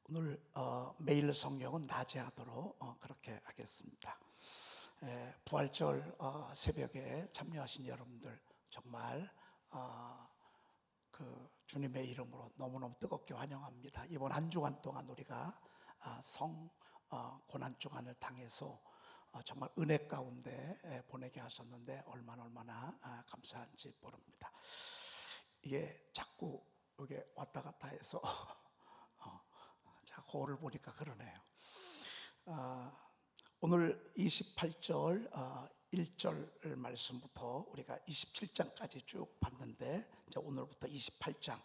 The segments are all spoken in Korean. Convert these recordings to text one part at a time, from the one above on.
오늘 매일 성경은 낮에 하도록 그렇게 하겠습니다. 부활절 새벽에 참여하신 여러분들 정말 그 주님의 이름으로 너무너무 뜨겁게 환영합니다. 이번 한 주간 동안 우리가 고난 주간을 당해서 정말 은혜 가운데 보내게 하셨는데 얼마나 감사한지 모릅니다. 이게 자꾸 여기 왔다 갔다 해서 거울을 보니까 그러네요. 오늘 28절 1절 말씀부터 우리가 27장까지 쭉 봤는데 이제 오늘부터 28장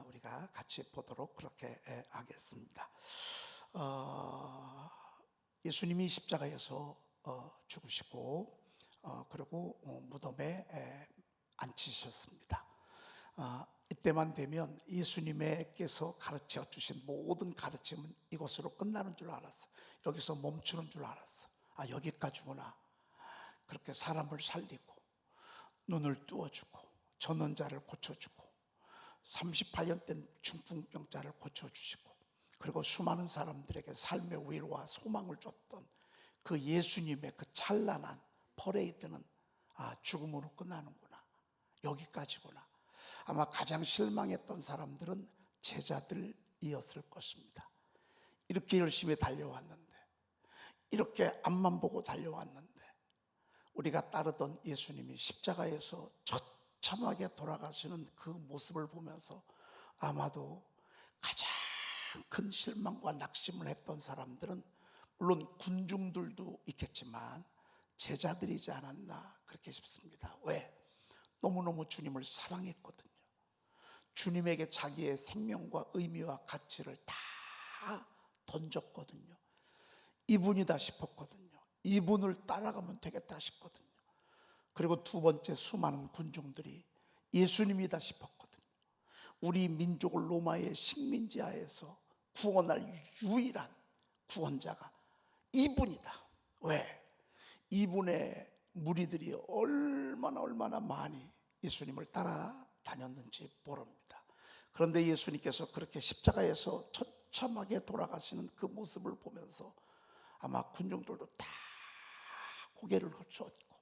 우리가 같이 보도록 그렇게 하겠습니다. 예수님이 십자가에서 죽으시고 그리고 무덤에 앉히셨습니다. 이때만 되면 예수님께서 가르쳐 주신 모든 가르침은 이것으로 끝나는 줄 알았어. 여기서 멈추는 줄 알았어. 여기까지구나. 그렇게 사람을 살리고 눈을 뜨어주고 젖는 자를 고쳐주고 38년 된 중풍병자를 고쳐주시고 그리고 수많은 사람들에게 삶의 위로와 소망을 줬던 그 예수님의 그 찬란한 퍼레이드는 죽음으로 끝나는구나. 여기까지구나. 아마 가장 실망했던 사람들은 제자들이었을 것입니다. 이렇게 열심히 달려왔는데, 이렇게 앞만 보고 달려왔는데, 우리가 따르던 예수님이 십자가에서 처참하게 돌아가시는 그 모습을 보면서 아마도 가장 큰 실망과 낙심을 했던 사람들은 물론 군중들도 있겠지만 제자들이지 않았나 그렇게 싶습니다. 왜? 너무너무 주님을 사랑했거든요. 주님에게 자기의 생명과 의미와 가치를 다 던졌거든요. 이분이다 싶었거든요. 이분을 따라가면 되겠다 싶거든요. 그리고 두 번째, 수많은 군중들이 예수님이다 싶었거든요. 우리 민족을 로마의 식민지 하에서 구원할 유일한 구원자가 이분이다. 왜? 이분의 무리들이 얼마나 많이 예수님을 따라다녔는지 모릅니다. 그런데 예수님께서 그렇게 십자가에서 처참하게 돌아가시는 그 모습을 보면서 아마 군중들도 다 고개를 걷혔고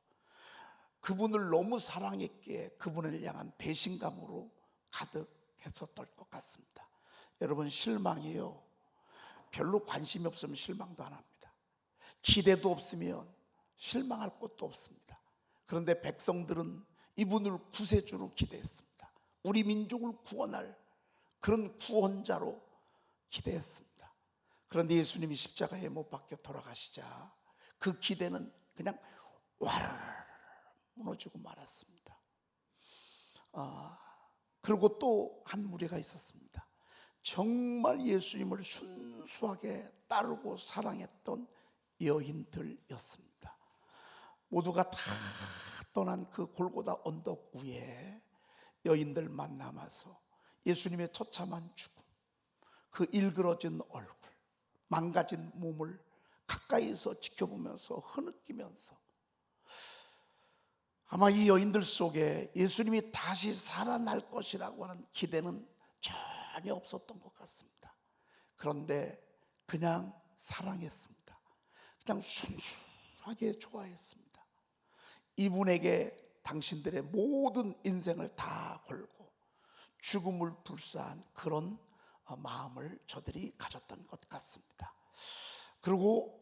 그분을 너무 사랑했기에 그분을 향한 배신감으로 가득했었던 것 같습니다. 여러분, 실망이요, 별로 관심이 없으면 실망도 안 합니다. 기대도 없으면 실망할 것도 없습니다. 그런데 백성들은 이분을 구세주로 기대했습니다. 우리 민족을 구원할 그런 구원자로 기대했습니다. 그런데 예수님이 십자가에 못 박혀 돌아가시자 그 기대는 그냥 와르르 무너지고 말았습니다. 그리고 또 한 무리가 있었습니다. 정말 예수님을 순수하게 따르고 사랑했던 여인들이었습니다. 모두가 다 떠난 그 골고다 언덕 위에 여인들만 남아서 예수님의 처참한 죽음, 그 일그러진 얼굴, 망가진 몸을 가까이서 지켜보면서 흐느끼면서 아마 이 여인들 속에 예수님이 다시 살아날 것이라고 하는 기대는 전혀 없었던 것 같습니다. 그런데 그냥 사랑했습니다. 그냥 순수하게 좋아했습니다. 이분에게 당신들의 모든 인생을 다 걸고 죽음을 불사한 그런 마음을 저들이 가졌던 것 같습니다. 그리고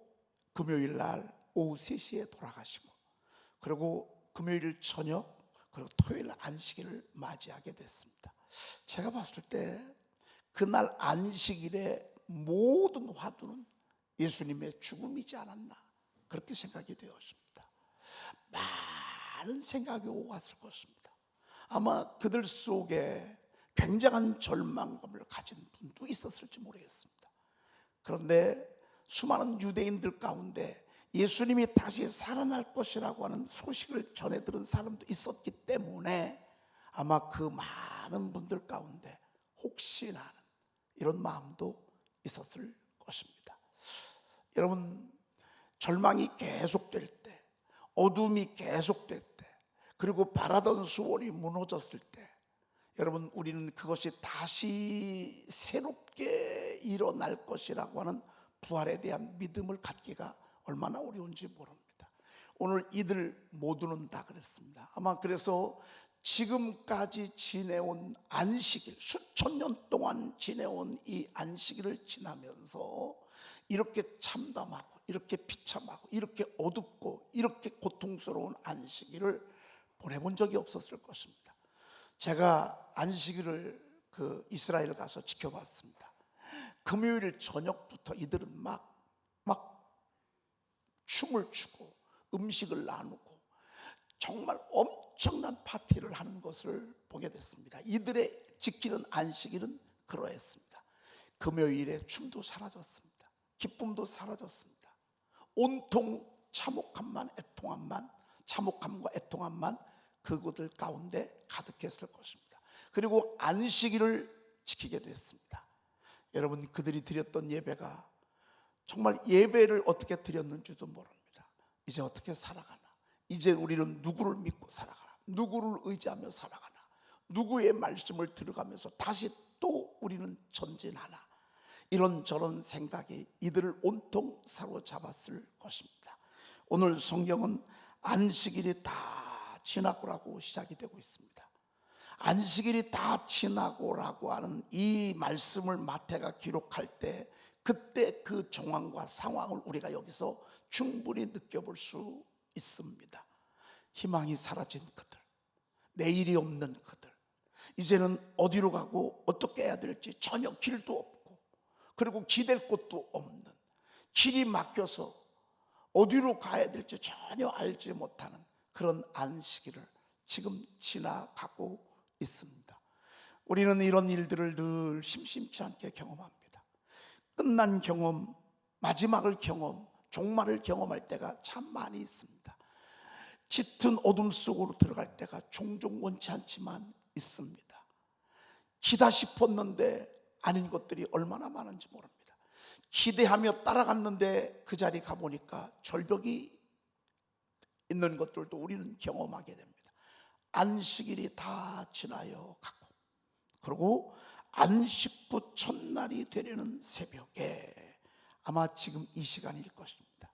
금요일 날 오후 3시에 돌아가시고 그리고 금요일 저녁 그리고 토요일 안식일을 맞이하게 됐습니다. 제가 봤을 때 그날 안식일의 모든 화두는 예수님의 죽음이지 않았나 그렇게 생각이 되었습니다. 많은 생각이 오고 갔을 것입니다. 아마 그들 속에 굉장한 절망감을 가진 분도 있었을지 모르겠습니다. 그런데 수많은 유대인들 가운데 예수님이 다시 살아날 것이라고 하는 소식을 전해 들은 사람도 있었기 때문에 아마 그 많은 분들 가운데 혹시나 하는 이런 마음도 있었을 것입니다. 여러분, 절망이 계속될 때, 어둠이 계속될 때, 그리고 바라던 소원이 무너졌을 때 여러분, 우리는 그것이 다시 새롭게 일어날 것이라고 하는 부활에 대한 믿음을 갖기가 얼마나 어려운지 모릅니다. 오늘 이들 모두는 다 그랬습니다. 아마 그래서 지금까지 지내온 안식일, 수천 년 동안 지내온 이 안식일을 지나면서 이렇게 참담하고 이렇게 비참하고 이렇게 어둡고 이렇게 고통스러운 안식일을 보내본 적이 없었을 것입니다. 제가 안식일을 이스라엘 가서 지켜봤습니다. 금요일 저녁부터 이들은 막 춤을 추고 음식을 나누고 정말 엄청난 파티를 하는 것을 보게 됐습니다. 이들의 지키는 안식일은 그러했습니다. 금요일에 춤도 사라졌습니다. 기쁨도 사라졌습니다. 온통 참혹함과 애통함만 그곳들 가운데 가득했을 것입니다. 그리고 안식일을 지키게 됐습니다. 여러분, 그들이 드렸던 예배가 정말 예배를 어떻게 드렸는지도 모릅니다. 이제 어떻게 살아가나? 이제 우리는 누구를 믿고 살아가나? 누구를 의지하며 살아가나? 누구의 말씀을 들어가면서 다시 또 우리는 전진하나? 이런저런 생각이 이들을 온통 사로잡았을 것입니다. 오늘 성경은 안식일이 다 지나고라고 시작이 되고 있습니다. 안식일이 다 지나고라고 하는 이 말씀을 마태가 기록할 때 그때 그 정황과 상황을 우리가 여기서 충분히 느껴볼 수 있습니다. 희망이 사라진 그들, 내일이 없는 그들, 이제는 어디로 가고 어떻게 해야 될지 전혀 길도 없고, 그리고 기댈 곳도 없는, 길이 막혀서 어디로 가야 될지 전혀 알지 못하는 그런 안식일을 지금 지나가고 있습니다. 우리는 이런 일들을 늘 심심치 않게 경험합니다. 끝난 경험, 마지막을 경험, 종말을 경험할 때가 참 많이 있습니다. 짙은 어둠 속으로 들어갈 때가 종종 원치 않지만 있습니다. 기다 싶었는데 아닌 것들이 얼마나 많은지 모릅니다. 기대하며 따라갔는데 그 자리 가보니까 절벽이 있는 것들도 우리는 경험하게 됩니다. 안식일이 다 지나요 가고, 그리고 안식구 첫날이 되려는 새벽에 아마 지금 이 시간일 것입니다.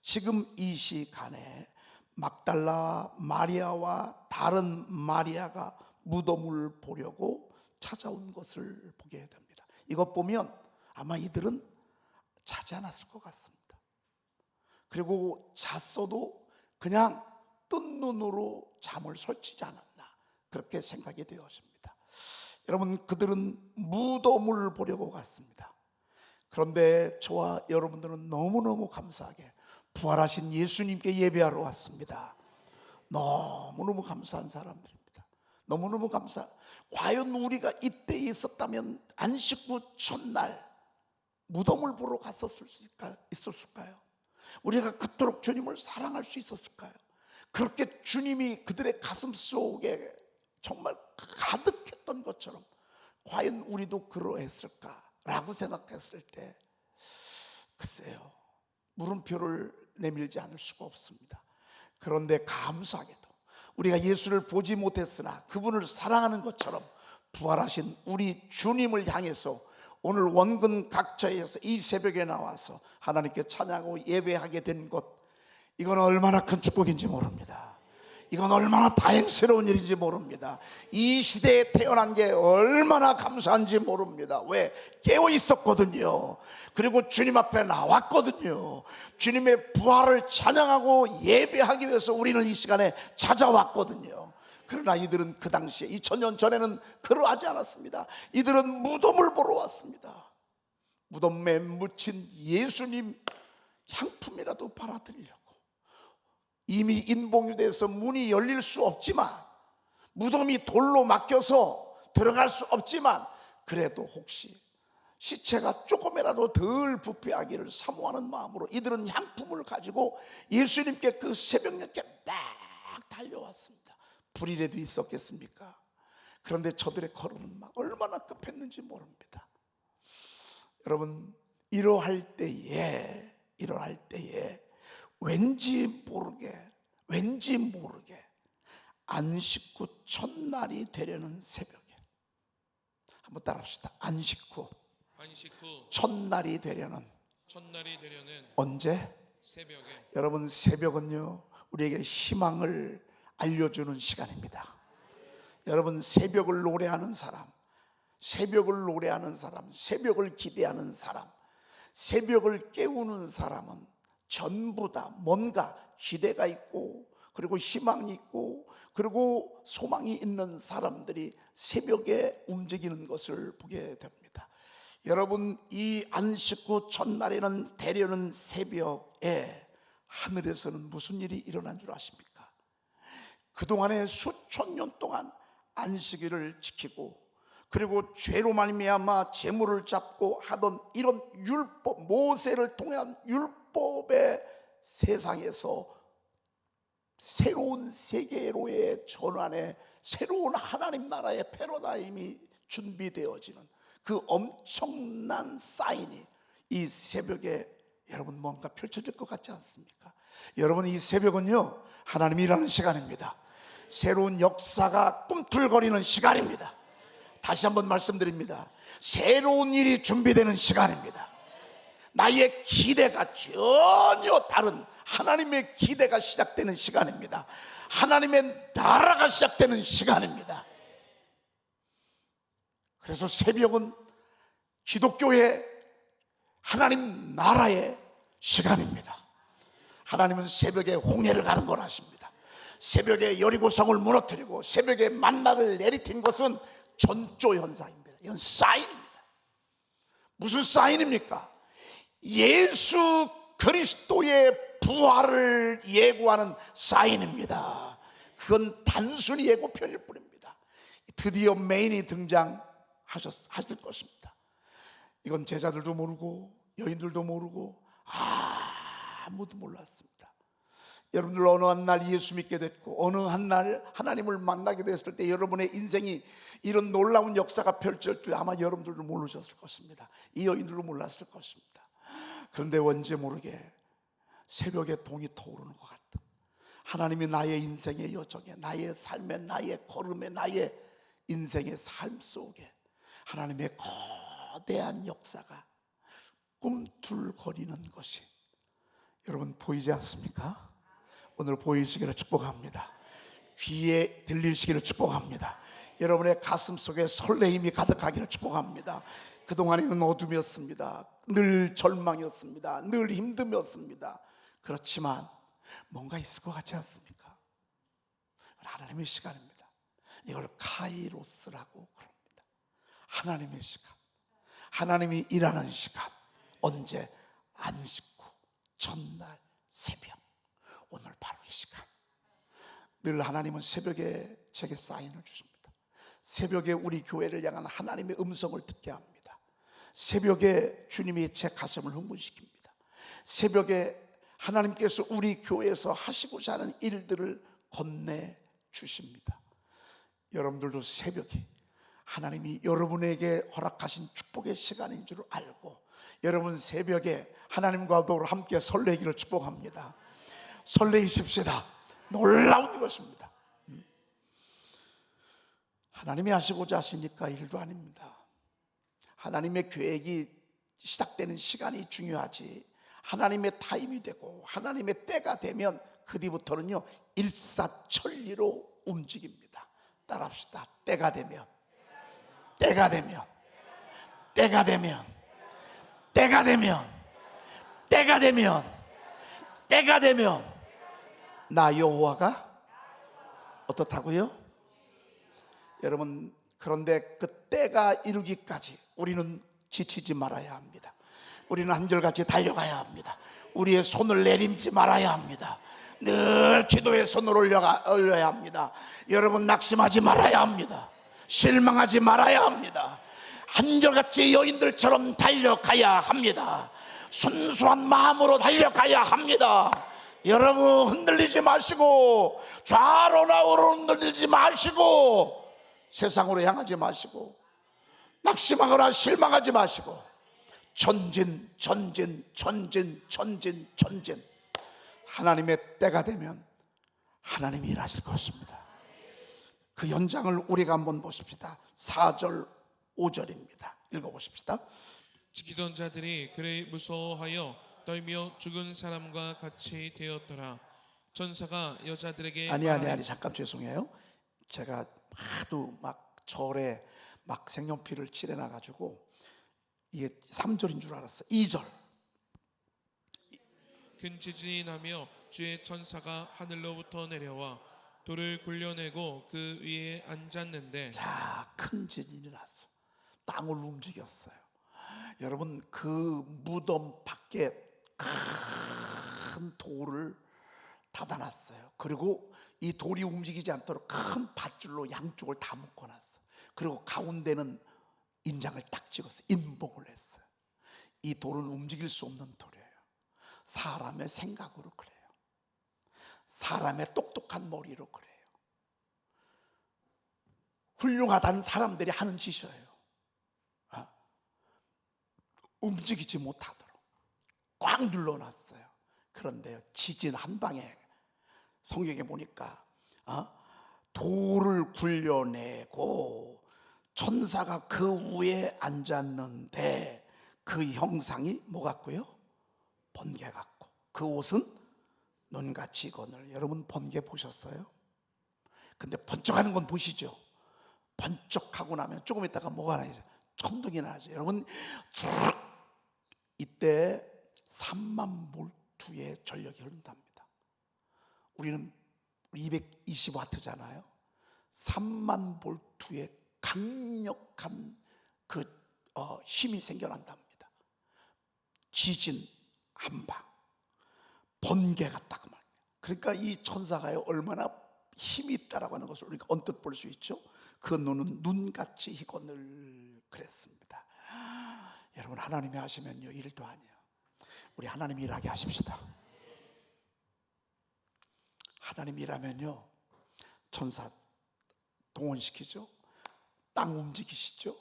지금 이 시간에 막달라 마리아와 다른 마리아가 무덤을 보려고 찾아온 것을 보게 됩니다. 이것 보면 아마 이들은 자지 않았을 것 같습니다. 그리고 잤어도 그냥 뜬 눈으로 잠을 설치지 않았나, 그렇게 생각이 되었습니다. 여러분, 그들은 무덤을 보려고 갔습니다. 그런데 저와 여러분들은 너무너무 감사하게 부활하신 예수님께 예배하러 왔습니다. 너무너무 감사한 사람들입니다. 너무너무 과연 우리가 이때 있었다면 안식구 첫날 무덤을 보러 있었을까요? 우리가 그토록 주님을 사랑할 수 있었을까요? 그렇게 주님이 그들의 가슴 속에 정말 가득했던 것처럼 과연 우리도 그러했을까라고 생각했을 때 글쎄요, 물음표를 내밀지 않을 수가 없습니다. 그런데 감사하게도 우리가 예수를 보지 못했으나 그분을 사랑하는 것처럼 부활하신 우리 주님을 향해서 오늘 원근 각처에서 이 새벽에 나와서 하나님께 찬양하고 예배하게 된 것, 이건 얼마나 큰 축복인지 모릅니다. 이건 얼마나 다행스러운 일인지 모릅니다. 이 시대에 태어난 게 얼마나 감사한지 모릅니다. 왜? 깨어 있었거든요. 그리고 주님 앞에 나왔거든요. 주님의 부활을 찬양하고 예배하기 위해서 우리는 이 시간에 찾아왔거든요. 그러나 이들은 그 당시에 2000년 전에는 그러하지 않았습니다. 이들은 무덤을 보러 왔습니다. 무덤에 묻힌 예수님 향품이라도 팔아드리려고. 이미 인봉유대에서 문이 열릴 수 없지만, 무덤이 돌로 막혀서 들어갈 수 없지만, 그래도 혹시 시체가 조금이라도 덜 부패하기를 사모하는 마음으로 이들은 향품을 가지고 예수님께 그 새벽녘에 막 달려왔습니다. 불이라도 있었겠습니까? 그런데 저들의 걸음은 막 얼마나 급했는지 모릅니다. 여러분, 이러할 때에 왠지 모르게 안식구 첫날이 되려는 새벽에 한번 따라합시다. 안식 후 안식 후 첫날이 되려는 언제? 새벽에. 여러분, 새벽은요 우리에게 희망을 알려주는 시간입니다. 여러분, 새벽을 노래하는 사람, 새벽을 노래하는 사람, 새벽을 기대하는 사람, 새벽을 깨우는 사람은 전부 다 뭔가 기대가 있고, 그리고 희망이 있고, 그리고 소망이 있는 사람들이 새벽에 움직이는 것을 보게 됩니다. 여러분, 이 안식 후 첫날에는 되려는 새벽에 하늘에서는 무슨 일이 일어난 줄 아십니까? 그동안에 수천 년 동안 안식일을 지키고, 그리고 죄로 말미암아 재물을 잡고 하던 이런 율법, 모세를 통한 율법의 세상에서 새로운 세계로의 전환에, 새로운 하나님 나라의 패러다임이 준비되어지는 그 엄청난 사인이 이 새벽에 여러분 뭔가 펼쳐질 것 같지 않습니까? 여러분, 이 새벽은요 하나님이 일하는 시간입니다. 새로운 역사가 꿈틀거리는 시간입니다. 다시 한번 말씀드립니다. 새로운 일이 준비되는 시간입니다. 나의 기대가 전혀 다른 하나님의 기대가 시작되는 시간입니다. 하나님의 나라가 시작되는 시간입니다. 그래서 새벽은 기독교의 하나님 나라의 시간입니다. 하나님은 새벽에 홍해를 가는 걸 하십니다. 새벽에 여리고성을 무너뜨리고 새벽에 만나를 내리킨 것은 전조 현상입니다. 이건 사인입니다. 무슨 사인입니까? 예수 그리스도의 부활을 예고하는 사인입니다. 그건 단순히 예고편일 뿐입니다. 드디어 메인이 등장하실 것입니다. 이건 제자들도 모르고 여인들도 모르고 아무도 몰랐습니다. 여러분들, 어느 한 날 예수 믿게 됐고 어느 한 날 하나님을 만나게 됐을 때 여러분의 인생이 이런 놀라운 역사가 펼쳐질 줄 아마 여러분들도 모르셨을 것입니다. 이 여인들도 몰랐을 것입니다. 그런데 왠지 모르게 새벽에 동이 터오르는 것 같은, 하나님이 나의 인생의 여정에, 나의 삶에, 나의 걸음에, 나의 인생의 삶 속에 하나님의 거대한 역사가 꿈틀거리는 것이 여러분 보이지 않습니까? 오늘 보이시기를 축복합니다. 귀에 들리시기를 축복합니다. 여러분의 가슴 속에 설레임이 가득하기를 축복합니다. 그동안에는 어둠이었습니다. 늘 절망이었습니다. 늘 힘듦이었습니다. 그렇지만 뭔가 있을 것 같지 않습니까? 하나님의 시간입니다. 이걸 카이로스라고 그럽니다. 하나님의 시간, 하나님이 일하는 시간. 언제? 안식 후 첫날 새벽. 오늘 바로 이 시간. 늘 하나님은 새벽에 제게 사인을 주십니다. 새벽에 우리 교회를 향한 하나님의 음성을 듣게 합니다. 새벽에 주님이 제 가슴을 흥분시킵니다. 새벽에 하나님께서 우리 교회에서 하시고자 하는 일들을 건네주십니다. 여러분들도 새벽이 하나님이 여러분에게 허락하신 축복의 시간인 줄 알고 여러분 새벽에 하나님과 더불어 함께 설레기를 축복합니다. 설레이십시다. 놀라운 것입니다. 하나님이 하시고자 하시니까 일도 아닙니다. 하나님의 계획이 시작되는 시간이 중요하지, 하나님의 타임이 되고 하나님의 때가 되면 그 뒤부터는요 일사천리로 움직입니다. 따라합시다. 때가 되면, 때가 되면, 때가 되면, 때가 되면, 때가 되면, 때가 되면 나 여호와가 어떻다고요? 여러분, 그런데 그 때가 이르기까지 우리는 지치지 말아야 합니다. 우리는 한결같이 달려가야 합니다. 우리의 손을 내림지 말아야 합니다. 늘 기도의 손을 올려야 합니다. 여러분, 낙심하지 말아야 합니다. 실망하지 말아야 합니다. 한결같이 여인들처럼 달려가야 합니다. 순수한 마음으로 달려가야 합니다. 여러분, 흔들리지 마시고 좌로 나우로 흔들리지 마시고 세상으로 향하지 마시고 낙심하거나 실망하지 마시고 전진, 전진, 전진, 전진, 전진. 하나님의 때가 되면 하나님이 일하실 것입니다. 그 현장을 우리가 한번 보십시다. 4절 5절입니다. 읽어보십시다. 지키던 자들이 그를 무서워하여 떨며 죽은 사람과 같이 되었더라. 천사가 여자들에게 아니 잠깐 죄송해요. 제가 하도 막 절에 막 색연필을 칠해놔 가지고 이게 3절인 줄 알았어요. 2절. 큰 지진이 나며 주의 천사가 하늘로부터 내려와 돌을 굴려내고 그 위에 앉았는데, 자, 큰 지진이 났어. 땅을 움직였어요. 여러분, 그 무덤 밖에 큰 돌을 닫아놨어요. 그리고 이 돌이 움직이지 않도록 큰 밧줄로 양쪽을 다 묶어놨어요. 그리고 가운데는 인장을 딱 찍었어요. 인봉을 했어요. 이 돌은 움직일 수 없는 돌이에요. 사람의 생각으로 그래요. 사람의 똑똑한 머리로 그래요. 훌륭하다는 사람들이 하는 짓이에요. 움직이지 못하도록 꽉 눌러놨어요. 그런데요, 지진 한 방에 성경에 보니까 돌을 굴려내고 천사가 그 위에 앉았는데 그 형상이 뭐 같고요? 번개 같고 그 옷은 눈같이 익었느니라. 여러분 번개 보셨어요? 근데 번쩍하는 건 보시죠? 번쩍하고 나면 조금 있다가 뭐가 나죠? 천둥이 나죠. 여러분 이때 3만 볼트의 전력이 흐른답니다. 우리는 220와트잖아요. 3만 볼트의 강력한 그 힘이 생겨난답니다. 지진 한 방, 번개가 딱 말이에요. 그러니까 이 천사가요 얼마나 힘이 있다라고 하는 것을 우리가 언뜻 볼 수 있죠. 그 눈은 눈같이 희건을 그랬습니다. 여러분 하나님이 하시면요 일도 아니에요. 우리 하나님이 일하게 하십시다. 하나님이 일하면요 천사 동원시키죠. 땅 움직이시죠.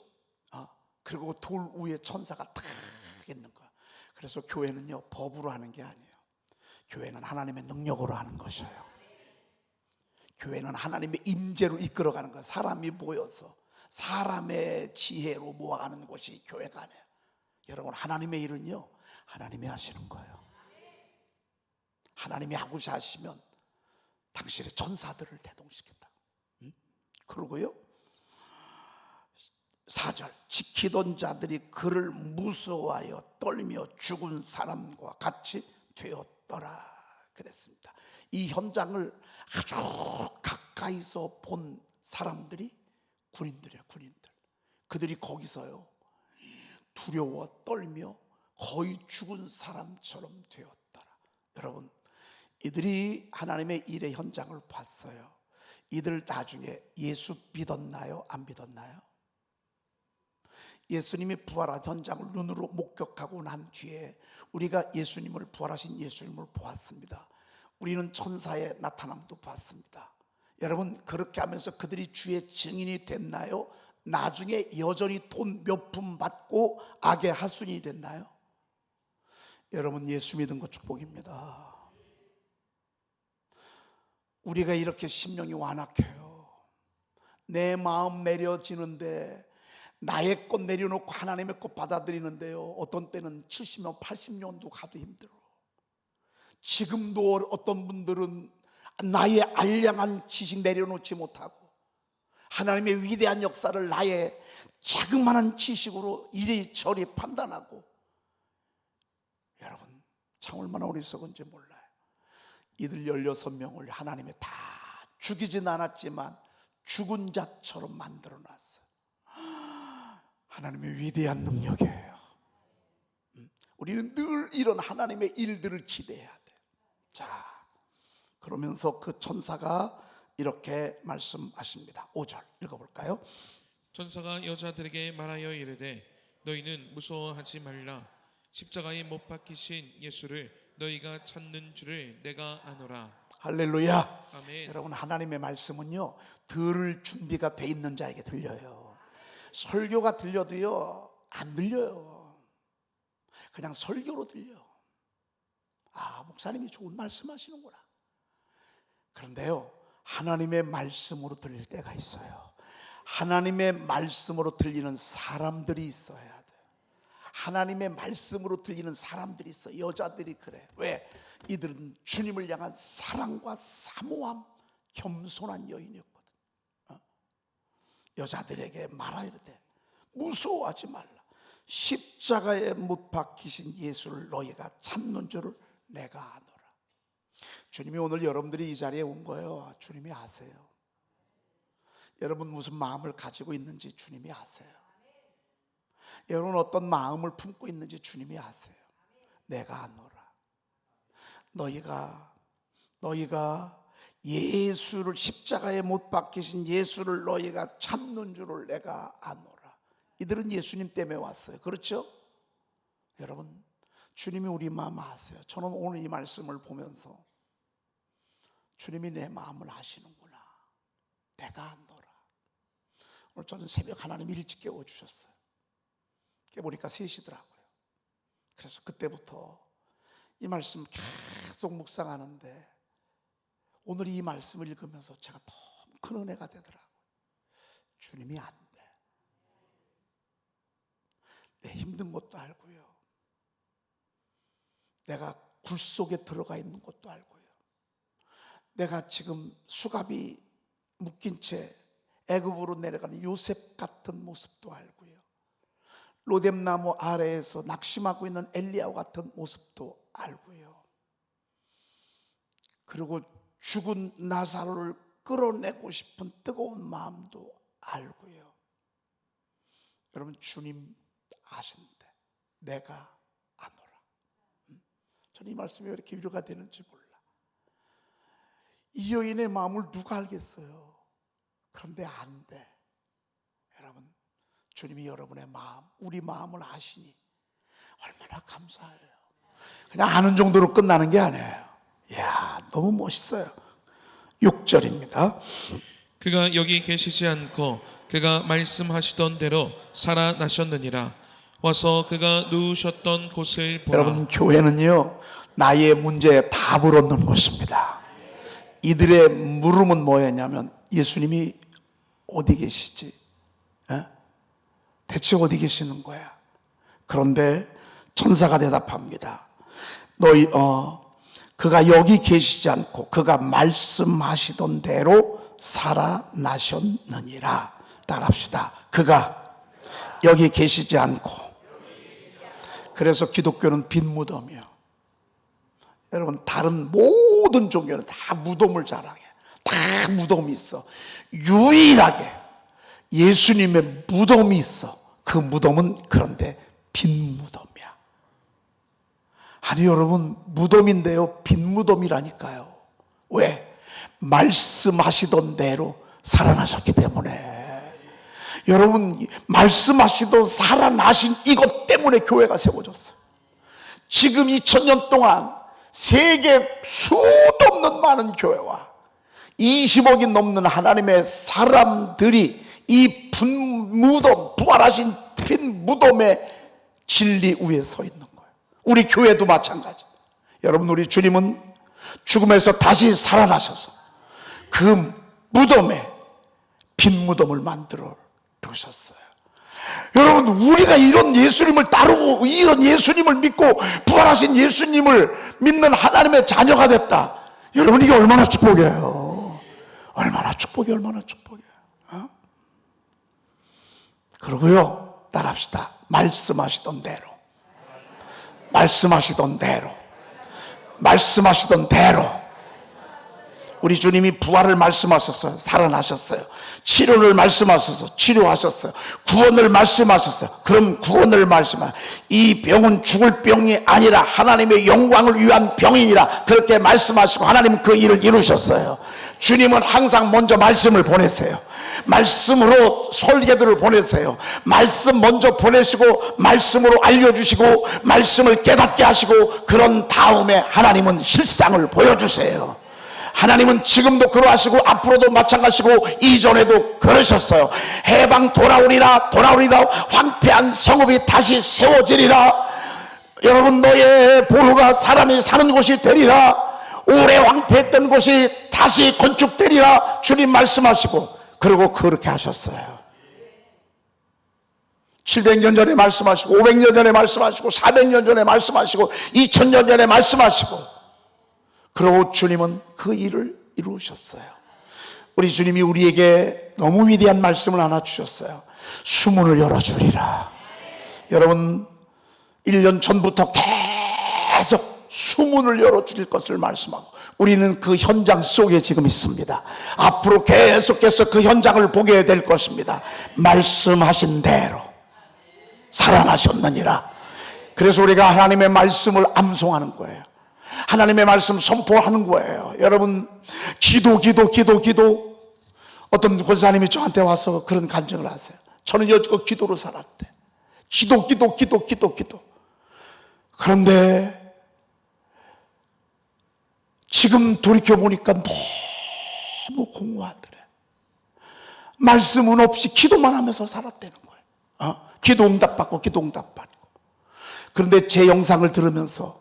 그리고 돌 위에 천사가 딱 있는 거야. 그래서 교회는요 법으로 하는 게 아니에요. 교회는 하나님의 능력으로 하는 것이에요. 교회는 하나님의 임재로 이끌어가는 거예요. 사람이 모여서 사람의 지혜로 모아가는 것이 교회가 아니에요. 여러분 하나님의 일은요 하나님이 하시는 거예요. 하나님이 하고자 하시면 당신의 천사들을 대동시켰다. 그러고요 4절 지키던 자들이 그를 무서워하여 떨며 죽은 사람과 같이 되었더라 그랬습니다. 이 현장을 아주 가까이서 본 사람들이 군인들이에요. 군인들. 그들이 거기서요 두려워 떨며 거의 죽은 사람처럼 되었더라. 여러분 이들이 하나님의 일의 현장을 봤어요. 이들 나중에 예수 믿었나요? 안 믿었나요? 예수님이 부활한 현장을 눈으로 목격하고 난 뒤에 우리가 예수님을 부활하신 예수님을 보았습니다. 우리는 천사의 나타남도 봤습니다. 여러분 그렇게 하면서 그들이 주의 증인이 됐나요? 나중에 여전히 돈 몇 푼 받고 악의 하순이 됐나요? 여러분 예수 믿은 거 축복입니다. 우리가 이렇게 심령이 완악해요. 내 마음 내려지는데 나의 것 내려놓고 하나님의 것 받아들이는데요 어떤 때는 70년 80년도 가도 힘들어. 지금도 어떤 분들은 나의 알량한 지식 내려놓지 못하고 하나님의 위대한 역사를 나의 자그마한 지식으로 이리저리 판단하고, 여러분 참 얼마나 어리석은지 몰라요. 이들 16명을 하나님이 다 죽이진 않았지만 죽은 자처럼 만들어놨어요. 하나님의 위대한 능력이에요. 우리는 늘 이런 하나님의 일들을 기대해야 돼요. 자, 그러면서 그 천사가 이렇게 말씀하십니다. 5절 읽어볼까요? 천사가 여자들에게 말하여 이르되 너희는 무서워하지 말라. 십자가에 못 박히신 예수를 너희가 찾는 줄을 내가 아노라. 할렐루야. 아멘. 여러분 하나님의 말씀은요 들을 준비가 돼 있는 자에게 들려요. 설교가 들려도요 안 들려요. 그냥 설교로 들려. 목사님이 좋은 말씀 하시는구나. 그런데요 하나님의 말씀으로 들릴 때가 있어요. 하나님의 말씀으로 들리는 사람들이 있어야 돼. 하나님의 말씀으로 들리는 사람들이 있어. 여자들이 그래. 왜? 이들은 주님을 향한 사랑과 사모함, 겸손한 여인이었거든. 여자들에게 말하야 돼. 무서워하지 말라. 십자가에 못 박히신 예수를 너희가 찾는 줄을 내가 아노라. 주님이 오늘 여러분들이 이 자리에 온 거예요. 주님이 아세요. 여러분 무슨 마음을 가지고 있는지 주님이 아세요. 여러분 어떤 마음을 품고 있는지 주님이 아세요. 내가 아노라. 너희가 예수를, 십자가에 못 박히신 예수를 너희가 찾는 줄을 내가 아노라. 이들은 예수님 때문에 왔어요. 그렇죠? 여러분, 주님이 우리 마음 아세요. 저는 오늘 이 말씀을 보면서 주님이 내 마음을 아시는구나. 내가 아노라. 오늘 저는 새벽 하나님 일찍 깨워주셨어요. 깨보니까 3시더라고요. 그래서 그때부터 이 말씀 계속 묵상하는데 오늘 이 말씀을 읽으면서 제가 너무 큰 은혜가 되더라고요. 주님이 안 돼. 내 힘든 것도 알고요. 내가 굴 속에 들어가 있는 것도 알고요. 내가 지금 수갑이 묶인 채 애굽으로 내려가는 요셉 같은 모습도 알고요. 로뎀나무 아래에서 낙심하고 있는 엘리야와 같은 모습도 알고요. 그리고 죽은 나사로를 끌어내고 싶은 뜨거운 마음도 알고요. 여러분 주님 아신대. 내가 아노라. 저는 이 말씀이 왜 이렇게 위로가 되는지 몰라. 이 여인의 마음을 누가 알겠어요. 그런데 안 돼. 여러분 주님이 여러분의 마음, 우리 마음을 아시니 얼마나 감사해요. 그냥 아는 정도로 끝나는 게 아니에요. 이야, 너무 멋있어요. 6절입니다. 그가 여기 계시지 않고 그가 말씀하시던 대로 살아나셨느니라. 와서 그가 누우셨던 곳을 보라. 여러분 교회는요, 나의 문제에 답을 얻는 곳입니다. 이들의 물음은 뭐였냐면 예수님이 어디 계시지? 에? 대체 어디 계시는 거야? 그런데 천사가 대답합니다. 그가 여기 계시지 않고 그가 말씀하시던 대로 살아나셨느니라. 따라합시다. 그가 여기 계시지 않고. 그래서 기독교는 빈 무덤이요. 여러분 다른 모든 종교는 다 무덤을 자랑해. 다 무덤이 있어. 유일하게 예수님의 무덤이 있어. 그 무덤은 그런데 빈 무덤이야. 아니 여러분 무덤인데요 빈 무덤이라니까요. 왜? 말씀하시던 대로 살아나셨기 때문에. 여러분 말씀하시던 살아나신 이것 때문에 교회가 세워졌어요. 지금 2000년 동안 세계 수도 없는 많은 교회와 20억이 넘는 하나님의 사람들이 이 무덤, 부활하신 빈 무덤의 진리 위에 서 있는 거예요. 우리 교회도 마찬가지. 여러분 우리 주님은 죽음에서 다시 살아나셔서 그 무덤에 빈 무덤을 만들어 놓으셨어요. 여러분 우리가 이런 예수님을 따르고 이런 예수님을 믿고 부활하신 예수님을 믿는 하나님의 자녀가 됐다. 여러분 이게 얼마나 축복이에요. 얼마나 축복이에요. 얼마나 축복이에요. 그러고요 따라합시다. 말씀하시던 대로, 말씀하시던 대로, 말씀하시던 대로. 우리 주님이 부활을 말씀하셨어요. 살아나셨어요. 치료를 말씀하셔서 치료하셨어요. 구원을 말씀하셨어요. 그럼 구원을 말씀하셔요. 이 병은 죽을 병이 아니라 하나님의 영광을 위한 병이니라 그렇게 말씀하시고 하나님은 그 일을 이루셨어요. 주님은 항상 먼저 말씀을 보내세요. 말씀으로 설계들을 보내세요. 말씀 먼저 보내시고 말씀으로 알려주시고 말씀을 깨닫게 하시고 그런 다음에 하나님은 실상을 보여주세요. 하나님은 지금도 그러하시고 앞으로도 마찬가지고 이전에도 그러셨어요. 해방 돌아오리라 돌아오리라. 황폐한 성읍이 다시 세워지리라. 여러분 너의 보루가 사람이 사는 곳이 되리라. 오래 황폐했던 곳이 다시 건축되리라. 주님 말씀하시고 그리고 그렇게 하셨어요. 700년 전에 말씀하시고 500년 전에 말씀하시고 400년 전에 말씀하시고 2000년 전에 말씀하시고, 그리고 주님은 그 일을 이루셨어요. 우리 주님이 우리에게 너무 위대한 말씀을 하나 주셨어요. 수문을 열어주리라. 여러분, 1년 전부터 계속 수문을 열어주릴 것을 말씀하고, 우리는 그 현장 속에 지금 있습니다. 앞으로 계속해서 그 현장을 보게 될 것입니다. 말씀하신 대로 살아나셨느니라. 그래서 우리가 하나님의 말씀을 암송하는 거예요. 하나님의 말씀 선포하는 거예요. 여러분, 기도. 어떤 권사님이 저한테 와서 그런 간증을 하세요. 저는 여지껏 기도로 살았대. 기도. 그런데 지금 돌이켜보니까 너무 공허하더래. 말씀은 없이 기도만 하면서 살았다는 거예요. 기도 응답받고 기도 응답받고. 그런데 제 영상을 들으면서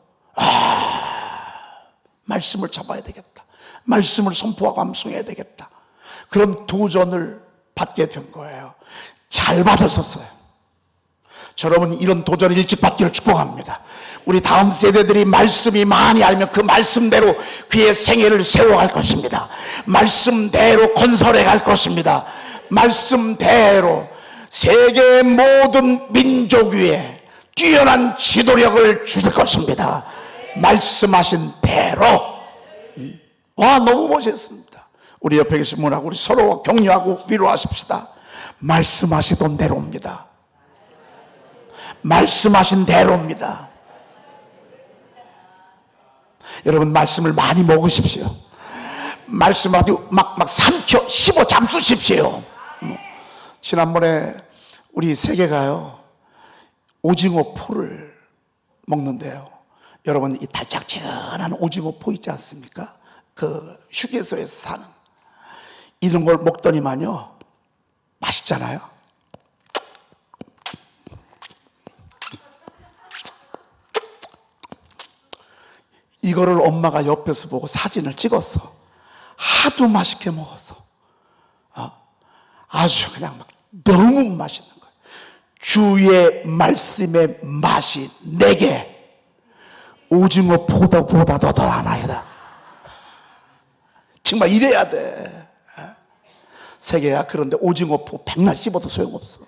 말씀을 잡아야 되겠다, 말씀을 선포하고 암송해야 되겠다, 그런 도전을 받게 된 거예요. 잘 받으셨어요. 여러분, 이런 도전을 일찍 받기를 축복합니다. 우리 다음 세대들이 말씀이 많이 알면 그 말씀대로 그의 생애를 세워갈 것입니다. 말씀대로 건설해 갈 것입니다. 말씀대로 세계 모든 민족 위에 뛰어난 지도력을 주실 것입니다. 말씀하신 대로. 와, 너무 멋있습니다. 우리 옆에 계신 분하고 우리 서로 격려하고 위로하십시다. 말씀하시던 대로입니다. 말씀하신 대로입니다. 여러분, 말씀을 많이 먹으십시오. 말씀하고 막 삼켜 씹어 잡수십시오. 지난번에 우리 세계가요, 오징어 포를 먹는데요. 여러분, 이 달짝지근한 오징어 포 있지 않습니까? 그 휴게소에서 사는 이런 걸 먹더니만요, 맛있잖아요. 이거를 엄마가 옆에서 보고 사진을 찍었어. 하도 맛있게 먹어서 아주 그냥 막 너무 맛있는 거예요. 주의 말씀의 맛이 내게 오징어 포도보다 더 하나이다. 정말 이래야 돼. 세계야, 그런데 오징어 포 백날 씹어도 소용없어.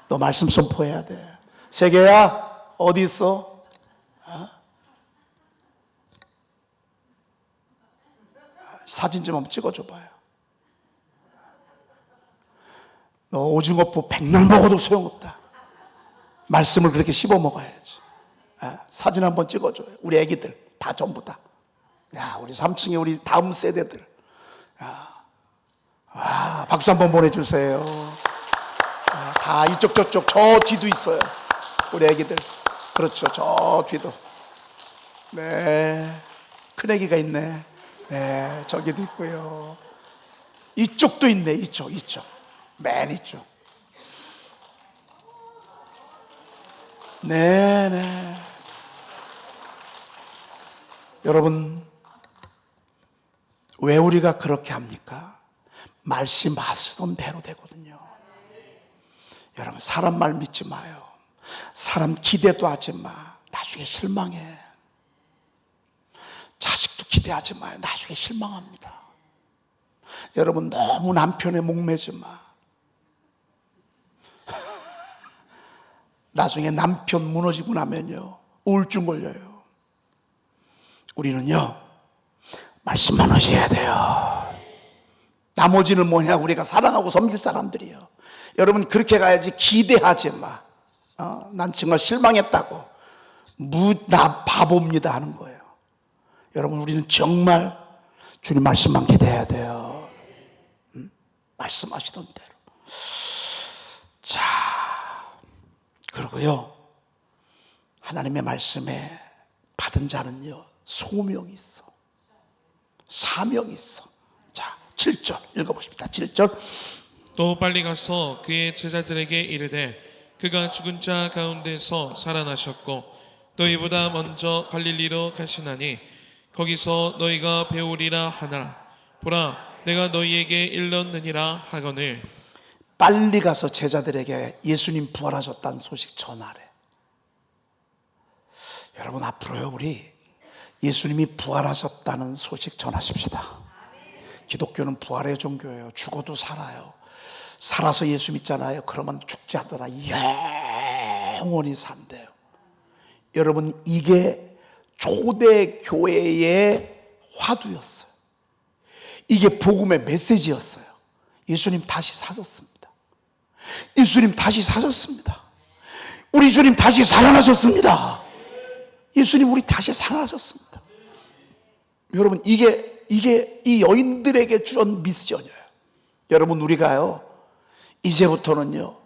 너 말씀 선포해야 돼. 세계야, 어디 있어? 사진 좀 한번 찍어줘봐요. 너 오징어 포 백날 먹어도 소용없다. 말씀을 그렇게 씹어 먹어야지. 사진 한번 찍어줘요. 우리 애기들 다 전부 다. 야, 우리 3층에 우리 다음 세대들. 박수 한번 보내주세요. 다 이쪽 저쪽 저 뒤도 있어요. 우리 애기들. 그렇죠, 저 뒤도. 네, 큰 애기가 있네. 네, 저기도 있고요. 이쪽도 있네. 이쪽 맨 이쪽. 네. 여러분, 왜 우리가 그렇게 합니까? 말씀하시던 대로 되거든요. 여러분, 사람 말 믿지 마요. 사람 기대도 하지 마. 나중에 실망해. 자식도 기대하지 마요. 나중에 실망합니다. 여러분, 너무 남편에 목매지 마. 나중에 남편 무너지고 나면요, 우울증 걸려요. 우리는요, 말씀만 하셔야 돼요. 나머지는 뭐냐? 우리가 사랑하고 섬길 사람들이요. 여러분, 그렇게 가야지. 기대하지 마. 난 정말 실망했다고, 나 바보입니다 하는 거예요. 여러분, 우리는 정말 주님 말씀만 기대해야 돼요. 말씀하시던 대로. 자, 그리고요, 하나님의 말씀에 받은 자는요, 소명이 있어, 사명이 있어. 자, 7절 읽어보십니다. 7절. 또 빨리 가서 그의 제자들에게 이르되 그가 죽은 자 가운데서 살아나셨고 너희보다 먼저 갈릴리로 가시나니 거기서 너희가 배우리라 하나라. 보라, 내가 너희에게 일렀느니라 하거늘. 빨리 가서 제자들에게 예수님 부활하셨다는 소식 전하래. 여러분, 앞으로요, 우리 예수님이 부활하셨다는 소식 전하십시다. 기독교는 부활의 종교예요. 죽어도 살아요. 살아서 예수 믿잖아요. 그러면 죽지 않더라 영원히 산대요. 여러분, 이게 초대 교회의 화두였어요. 이게 복음의 메시지였어요. 예수님 다시 사셨습니다. 예수님 다시 사셨습니다. 우리 주님 다시 살아나셨습니다. 예수님 우리 다시 살아나셨습니다. 여러분, 이게 이 여인들에게 주던 미션이에요. 여러분, 우리가요 이제부터는요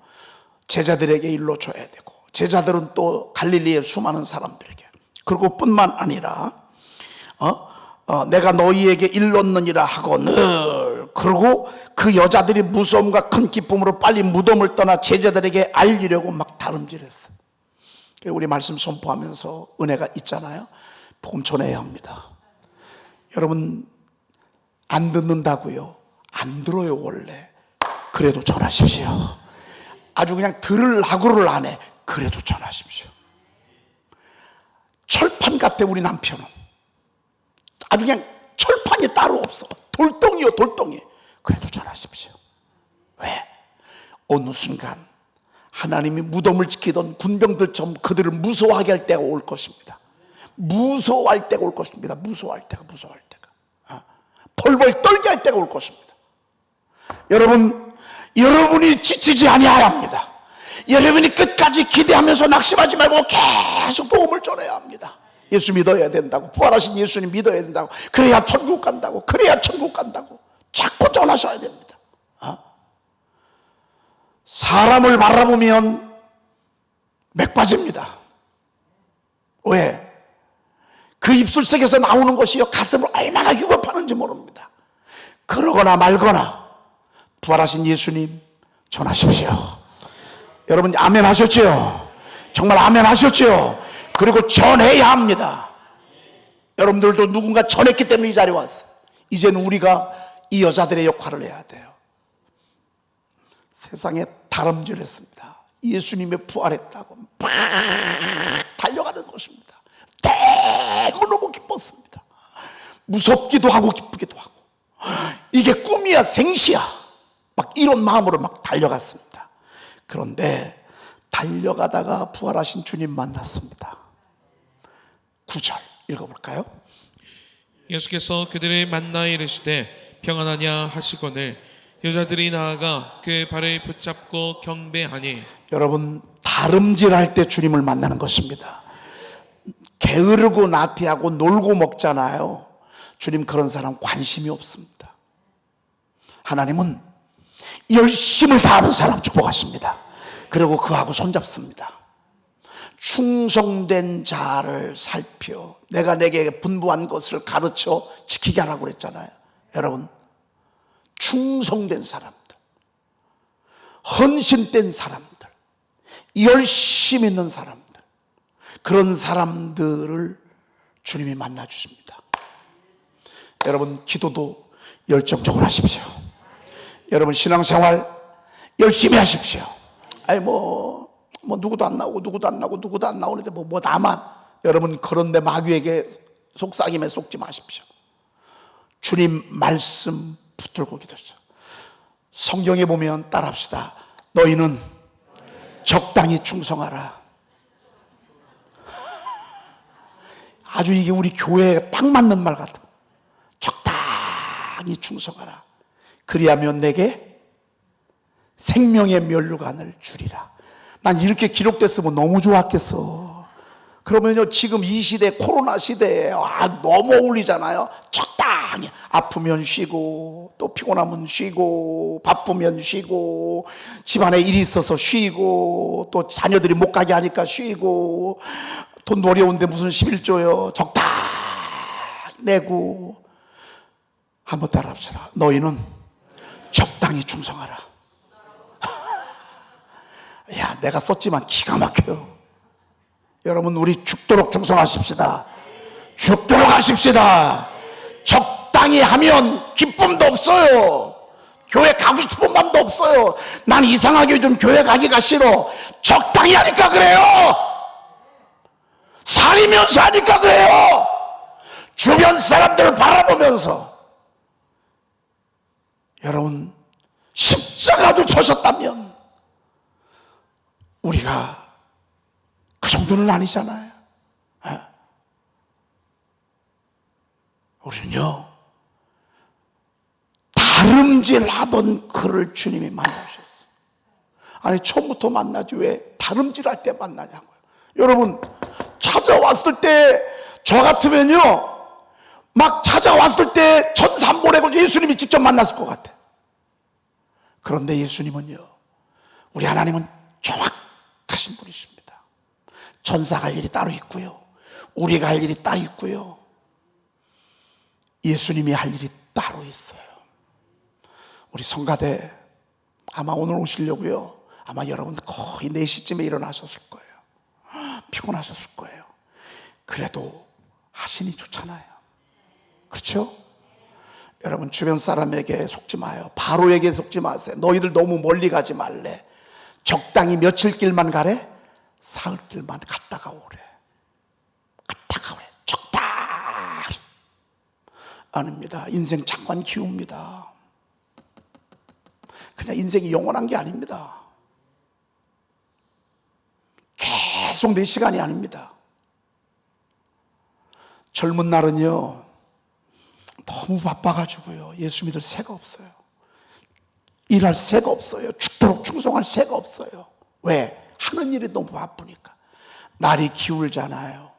제자들에게 일러줘야 되고, 제자들은 또 갈릴리의 수많은 사람들에게, 그리고 뿐만 아니라 내가 너희에게 일렀느니라 하고 늘, 그리고 그 여자들이 무서움과 큰 기쁨으로 빨리 무덤을 떠나 제자들에게 알리려고 막 다름질했어요. 우리 말씀 선포하면서 은혜가 있잖아요. 복음 전해야 합니다. 여러분, 안 듣는다고요? 안 들어요 원래. 그래도 전하십시오. 아주 그냥 들으려고를 안 해. 그래도 전하십시오. 철판 같아 우리 남편은. 아주 그냥 철판이 따로 없어. 돌덩이요 돌덩이. 그래도 전하십시오. 왜? 어느 순간 하나님이 무덤을 지키던 군병들처럼 그들을 무서워하게 할 때가 올 것입니다. 무서워할 때가 올 것입니다. 무서워할 때가 벌벌 떨게 할 때가 올 것입니다. 여러분이 지치지 아니해야 합니다. 여러분이 끝까지 기대하면서 낙심하지 말고 계속 복음을 전해야 합니다. 예수 믿어야 된다고, 부활하신 예수님 믿어야 된다고, 그래야 천국 간다고, 그래야 천국 간다고 자꾸 전하셔야 됩니다. 사람을 바라보면 맥 빠집니다. 왜? 그 입술색에서 나오는 것이요 가슴을 얼마나 휴업하는지 모릅니다. 그러거나 말거나 부활하신 예수님 전하십시오. 여러분 아멘 하셨죠? 정말 아멘 하셨죠? 그리고 전해야 합니다. 여러분들도 누군가 전했기 때문에 이 자리에 왔어요. 이제는 우리가 이 여자들의 역할을 해야 돼요. 세상에 다름질했습니다. 예수님의 부활했다고 막 달려가는 것입니다. 너무너무 기뻤습니다. 무섭기도 하고 기쁘기도 하고, 이게 꿈이야 생시야 막 이런 마음으로 막 달려갔습니다. 그런데 달려가다가 부활하신 주님 만났습니다. 9절 읽어볼까요? 예수께서 그들을 만나 이르시되 평안하냐 하시거늘 여자들이 나아가 그 발을 붙잡고 경배하니. 여러분, 다름질할 때 주님을 만나는 것입니다. 게으르고 나태하고 놀고 먹잖아요. 주님 그런 사람 관심이 없습니다. 하나님은 열심을 다하는 사람 축복하십니다. 그리고 그하고 손잡습니다. 충성된 자를 살펴 내가 내게 분부한 것을 가르쳐 지키게 하라고 그랬잖아요. 여러분, 충성된 사람들, 헌신된 사람들, 열심 있는 사람들, 그런 사람들을 주님이 만나 주십니다. 여러분, 기도도 열정적으로 하십시오. 여러분, 신앙생활 열심히 하십시오. 아니 누구도 안 나오는데 나만. 여러분, 그런데 마귀에게 속삭임에 속지 마십시오. 주님 말씀 붙들고 기도하십시오. 성경에 보면 따라합시다. 너희는 적당히 충성하라. 아주 이게 우리 교회에 딱 맞는 말 같아. 적당히 충성하라. 그리하면 내게 생명의 면류관을 주리라. 난 이렇게 기록됐으면 너무 좋았겠어. 그러면요, 지금 이 시대, 코로나 시대에 너무 어울리잖아요. 적당히 아프면 쉬고, 또 피곤하면 쉬고, 바쁘면 쉬고, 집안에 일이 있어서 쉬고, 또 자녀들이 못 가게 하니까 쉬고, 돈 어려운데 무슨 11조요. 적당히 내고. 한번 따라합시다. 너희는 적당히 충성하라. 야, 내가 썼지만 기가 막혀요. 여러분, 우리 죽도록 충성하십시다. 죽도록 하십시다. 적당히 하면 기쁨도 없어요. 교회 가고 싶은 마음도 없어요. 난 이상하게 좀 교회 가기가 싫어. 적당히 하니까 그래요. 살이면서 하니까 그래요. 주변 사람들을 바라보면서. 여러분, 십자가도 져셨다면 우리가 그 정도는 아니잖아요. 우리는요, 다름질하던 그를 주님이 만나주셨어요. 아니, 처음부터 만나지 왜 다름질할 때 만나냐고요. 여러분, 찾아왔을 때 저 같으면요, 막 찾아왔을 때 천사 안 보내고 예수님이 직접 만났을 것 같아. 그런데 예수님은요, 우리 하나님은 정확하신 분이십니다. 천사가 할 일이 따로 있고요, 우리가 할 일이 따로 있고요, 예수님이 할 일이 따로 있어요. 우리 성가대 아마 오늘 오시려고요, 아마 여러분 거의 4시쯤에 일어나셨을 거예요. 피곤하셨을 거예요. 그래도 하시니 좋잖아요. 그렇죠? 여러분, 주변 사람에게 속지 마요. 바로에게 속지 마세요. 너희들 너무 멀리 가지 말래. 적당히 며칠 길만 가래? 사흘 길만 갔다가 오래. 갔다가 오래. 적당히. 아닙니다. 인생 잠깐 기웁니다. 그냥 인생이 영원한 게 아닙니다. 계속 내 시간이 아닙니다. 젊은 날은요, 너무 바빠가지고요, 예수 믿을 새가 없어요. 일할 새가 없어요. 죽도록 충성할 새가 없어요. 왜? 하는 일이 너무 바쁘니까. 날이 기울잖아요.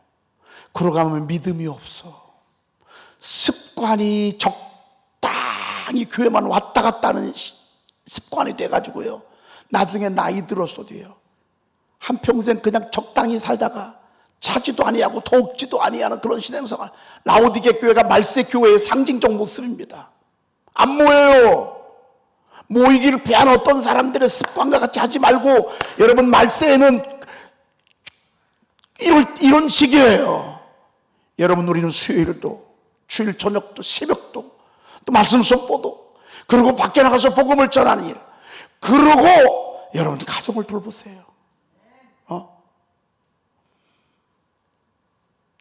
그러가면 믿음이 없어. 습관이 적당히 교회만 왔다 갔다 하는 습관이 돼가지고요, 나중에 나이 들었어도요, 한평생 그냥 적당히 살다가 차지도 아니하고 더욱지도 아니하는 그런 신앙생활. 라오디게 교회가 말세 교회의 상징적 모습입니다. 안 모여요. 모이기를 배한 어떤 사람들의 습관과 같이 하지 말고, 여러분, 말세에는 이런 식이에요. 여러분, 우리는 수요일도, 주일 저녁도, 새벽도, 또 말씀 선포도, 그리고 밖에 나가서 복음을 전하는 일, 그러고 여러분 가정을 돌보세요.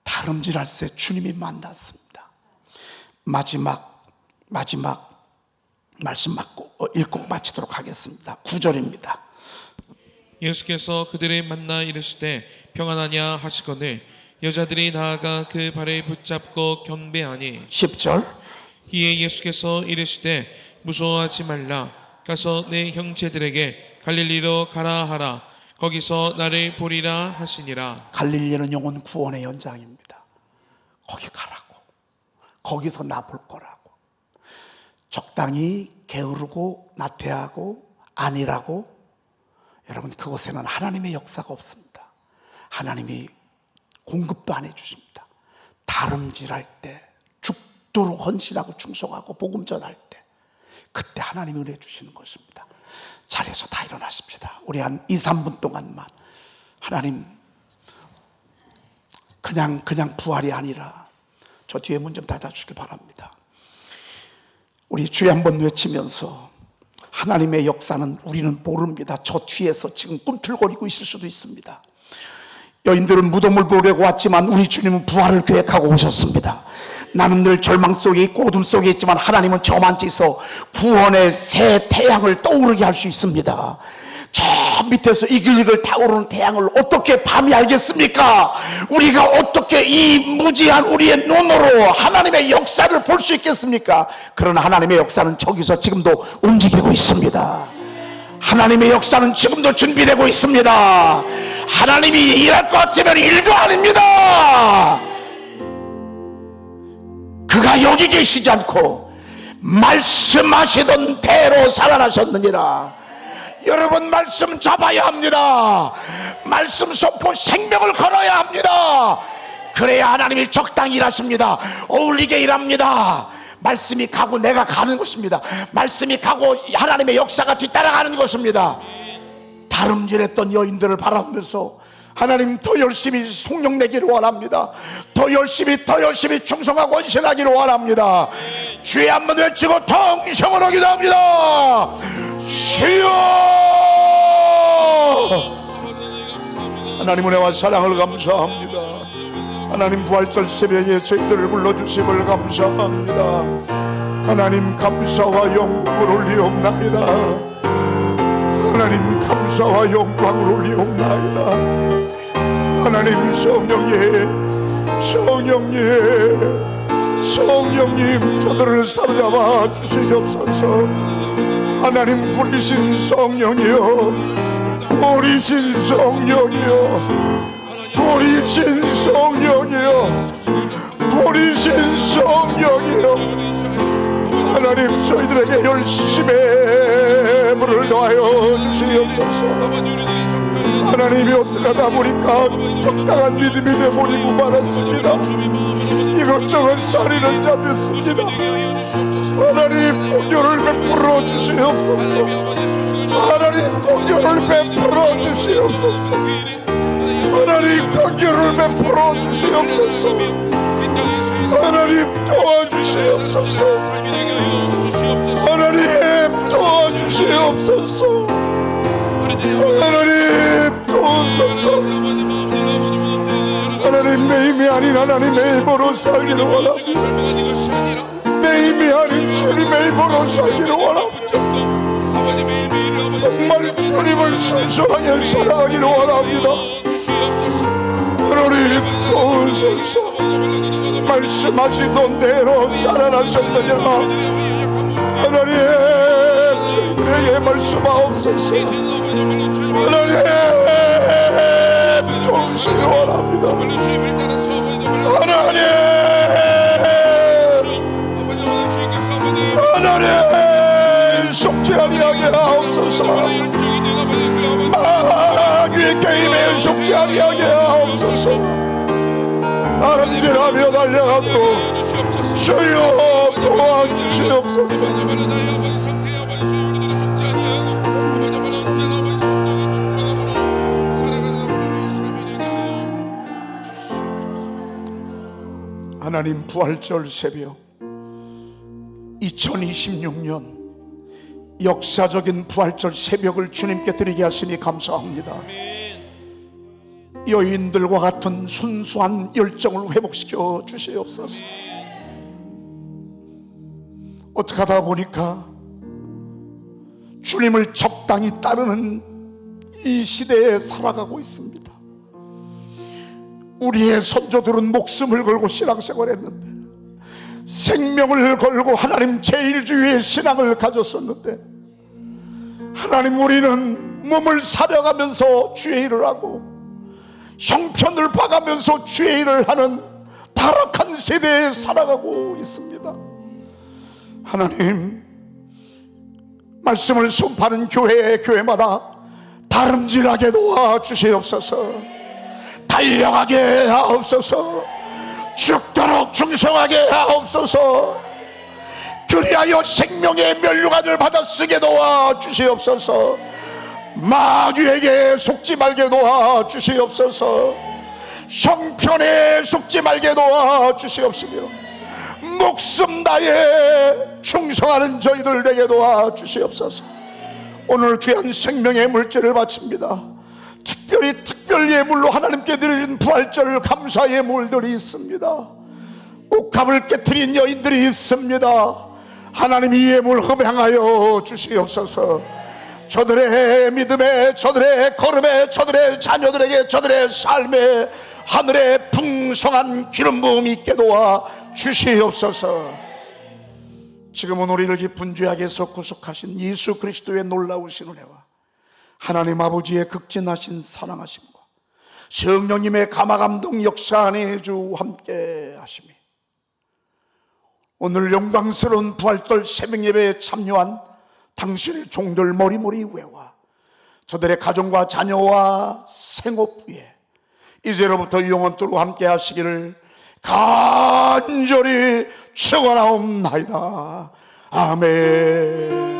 다름질할 새 주님이 만났습니다. 마지막 말씀 읽고 마치도록 하겠습니다. 9절입니다. 예수께서 그들을 만나 이르시되 평안하냐 하시거늘 여자들이 나아가 그 발을 붙잡고 경배하니 10절. 이에 예수께서 이르시되 무서워하지 말라 가서 내 형제들에게 갈릴리로 가라 하라 거기서 나를 보리라 하시니라. 갈릴리는 영혼 구원의 현장입니다. 거기 가라고. 거기서 나 볼 거라고. 적당히 게으르고 나태하고 아니라고, 여러분, 그곳에는 하나님의 역사가 없습니다. 하나님이 공급도 안 해주십니다. 다름질할 때, 죽도록 헌신하고 충성하고 복음 전할 때, 그때 하나님이 은혜 주시는 것입니다. 자리에서 다 일어나십시다. 우리 한 2, 3분 동안만 하나님, 그냥 부활이 아니라, 저 뒤에 문 좀 닫아주길 바랍니다. 우리 주에 한번 외치면서, 하나님의 역사는 우리는 모릅니다. 저 뒤에서 지금 꿈틀거리고 있을 수도 있습니다. 여인들은 무덤을 보려고 왔지만 우리 주님은 부활을 계획하고 오셨습니다. 나는 늘 절망 속에 있고 어둠 속에 있지만 하나님은 저만치서 구원의 새 태양을 떠오르게 할 수 있습니다. 저 밑에서 이글이글 타오르는 태양을 어떻게 밤이 알겠습니까? 우리가 어떻게 이 무지한 우리의 눈으로 하나님의 역사를 볼 수 있겠습니까? 그러나 하나님의 역사는 저기서 지금도 움직이고 있습니다. 하나님의 역사는 지금도 준비되고 있습니다. 하나님이 일할 것 같으면 일도 아닙니다. 그가 여기 계시지 않고 말씀하시던 대로 살아나셨느니라. 여러분, 말씀 잡아야 합니다. 말씀 선포 생명을 걸어야 합니다. 그래야 하나님이 적당히 일하십니다. 어울리게 일합니다. 말씀이 가고 내가 가는 것입니다. 말씀이 가고 하나님의 역사가 뒤따라가는 것입니다. 다름질했던 여인들을 바라보면서 하나님, 더 열심히 속력 내기를 원합니다. 더 열심히 충성하고 헌신하기를 원합니다. 주의 한번 외치고 통성으로 기도합니다. 주여! 하나님 은혜와 사랑을 감사합니다. 하나님 부활절 새벽에 저희들을 불러주심을 감사합니다. 하나님 감사와 영광을 올리옵나이다. 하나님 감사와 영광을 올리옵나이다. 하나님 성령님 저들을 사로잡아 주시옵소서. 하나님 부리신 성령이여, 부리신 성령이여, 부리신 성령이여, 부리신 성령이여. 하나님 저희들에게 열심의 물을 더하여 주시옵소서. 하나님이 어떡하다 보니까 적당한 믿음이 되어버리고 말았습니다. 이것저것 살리는 자 됐습니다. 하나님 공격을 베풀어 주시옵소서. 하나님 공격을 베풀어 주시옵소서. 하나님 공격을 베풀어 주시옵소서. 하나님 도와주시옵소서. 하나님 도와주시옵소서. 하나님 도우소서. 하나님 내 힘이 아닌 하나님의 힘으로 살기를 원합니다. 내 힘이 아닌 주님의 힘으로 살기를 원합니다. 정말 주님을 순수하게 사랑하기를 원합니다. 하나님 도우소서. 말씀하시던 대로 살아나셨느니라. 하나님 저희들에게 말씀하옵소서. 하나님 도우시기 원합니다. 하나님 속지 아니하게 하옵소서. 마귀의 게임에 속지 아니하게 하옵소서. 다름질하며 달려가도 주여 도와주시옵소서. 하나님 부활절 새벽 2026년 역사적인 부활절 새벽을 주님께 드리게 하시니 감사합니다. 여인들과 같은 순수한 열정을 회복시켜 주시옵소서. 어떻게 하다 보니까 주님을 적당히 따르는 이 시대에 살아가고 있습니다. 우리의 선조들은 목숨을 걸고 신앙생활했는데, 생명을 걸고 하나님 제일주의의 신앙을 가졌었는데, 하나님 우리는 몸을 사려가면서 주의 일을 하고 형편을 봐가면서 주의 일을 하는 타락한 세대에 살아가고 있습니다. 하나님 말씀을 선포하는 교회마다 다름질하게 도와주시옵소서. 달려가게 하옵소서. 죽도록 충성하게 하옵소서. 그리하여 생명의 면류관을 받아 쓰게 도와주시옵소서. 마귀에게 속지 말게 도와주시옵소서. 형편에 속지 말게 도와주시옵시며 목숨 다해 충성하는 저희들 되게 도와주시옵소서. 오늘 귀한 생명의 물질을 바칩니다. 특별히 예물로 하나님께 드린 부활절 감사의 예물들이 있습니다. 옥합을 깨트린 여인들이 있습니다. 하나님 이 예물 흠양하여 주시옵소서. 저들의 믿음에, 저들의 걸음에, 저들의 자녀들에게, 저들의 삶에 하늘의 풍성한 기름 부음이 있게 도와 주시옵소서. 지금은 우리를 깊은 죄악에서 구속하신 예수 그리스도의 놀라우신 은혜와 하나님 아버지의 극진하신 사랑하심과 성령님의 감화감동 역사 안에 주 함께 하심이 오늘 영광스러운 부활절 새벽예배에 참여한 당신의 종들 머리머리 위에와 저들의 가정과 자녀와 생업 위에 이제로부터 영원토록 함께 하시기를 간절히 축원하옵나이다. 아멘.